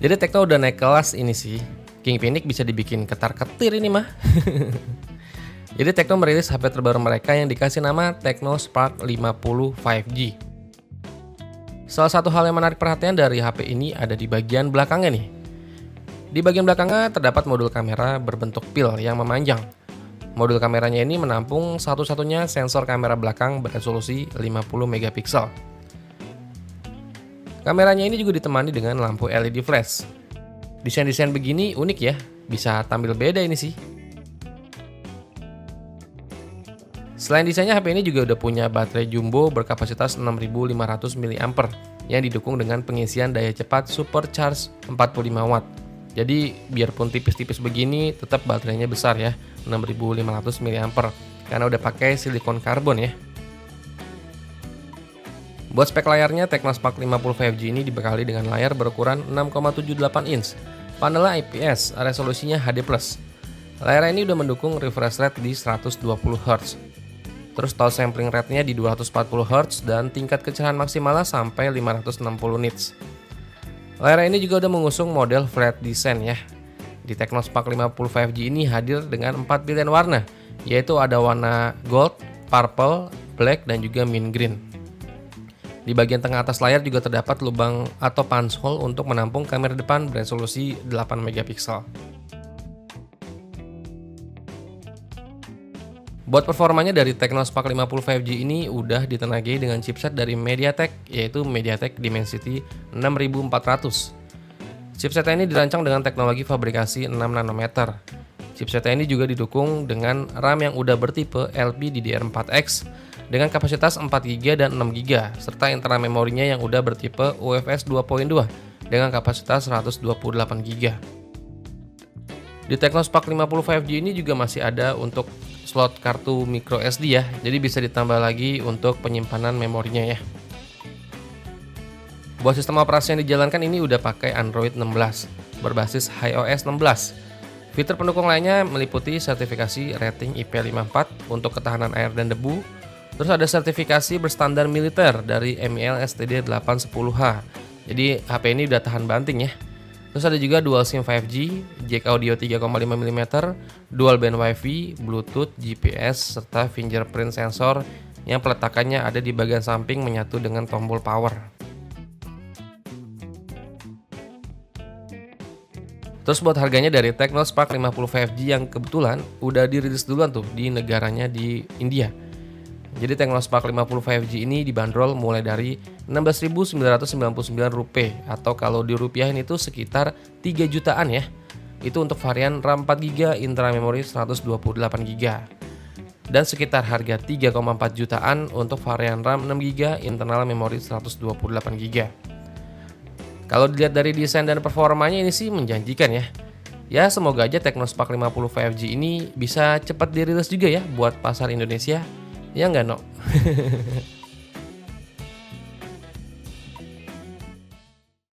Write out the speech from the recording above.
Jadi Tecno udah naik kelas ini sih. King Phoenix bisa dibikin ketar-ketir ini mah. Jadi Tecno merilis HP terbaru mereka yang dikasih nama Tecno Spark 50 5G. Salah satu hal yang menarik perhatian dari HP ini ada di bagian belakangnya nih. Di bagian belakangnya terdapat modul kamera berbentuk pil yang memanjang. Modul kameranya ini menampung satu-satunya sensor kamera belakang beresolusi 50 megapiksel. Kameranya ini juga ditemani dengan lampu LED flash. Desain-desain begini unik ya, bisa tampil beda ini sih. Selain desainnya, HP ini juga udah punya baterai jumbo berkapasitas 6500 mAh yang didukung dengan pengisian daya cepat supercharge 45 watt. Jadi biarpun tipis-tipis begini tetap baterainya besar ya, 6500 mAh karena udah pakai silikon karbon ya. Buat spek layarnya, Tecno Spark 50 5G ini dibekali dengan layar berukuran 6,78 inch. Panelnya IPS, resolusinya HD+. Layar ini udah mendukung refresh rate di 120 Hz. Terus touch sampling rate-nya di 240 Hz dan tingkat kecerahan maksimalnya sampai 560 nits. Layar ini juga udah mengusung model flat design ya. Di Tecno Spark 50 5G ini hadir dengan 4 pilihan warna, yaitu ada warna gold, purple, black, dan juga mint green. Di bagian tengah atas layar juga terdapat lubang atau punch hole untuk menampung kamera depan beresolusi 8 megapiksel. Buat performanya dari Tecno Spark 50 5G ini udah ditenagai dengan chipset dari MediaTek, yaitu MediaTek Dimensity 6400. Chipset ini dirancang dengan teknologi fabrikasi 6 nanometer. Chipset ini juga didukung dengan RAM yang udah bertipe LPDDR4X dengan kapasitas 4GB dan 6GB, serta internal memorinya yang udah bertipe UFS 2.2 dengan kapasitas 128GB. Di Tecno Spark 50 5G ini juga masih ada untuk slot kartu micro SD ya, jadi bisa ditambah lagi untuk penyimpanan memorinya ya. Buat sistem operasi yang dijalankan ini udah pakai Android 16 berbasis iOS 16. Fitur pendukung lainnya meliputi sertifikasi rating IP54 untuk ketahanan air dan debu. Terus ada sertifikasi berstandar militer dari MIL STD 810H. Jadi HP ini udah tahan banting ya. Terus ada juga dual SIM 5G, jack audio 3,5 mm, dual band Wi-Fi, Bluetooth, GPS, serta fingerprint sensor yang peletakannya ada di bagian samping menyatu dengan tombol power. Terus buat harganya dari Tecno Spark 50 5G yang kebetulan udah dirilis duluan tuh di negaranya di India. Jadi Tecno Spark 50 5G ini dibanderol mulai dari Rp16.999 atau kalau dirupiahin itu sekitar 3 jutaan ya. Itu untuk varian RAM 4GB, internal memori 128GB. Dan sekitar harga 3,4 jutaan untuk varian RAM 6GB, internal memori 128GB. Kalau dilihat dari desain dan performanya ini sih menjanjikan ya. Ya semoga aja Tecno Spark 50 5G ini bisa cepat dirilis juga ya buat pasar Indonesia. Ya nggak, No?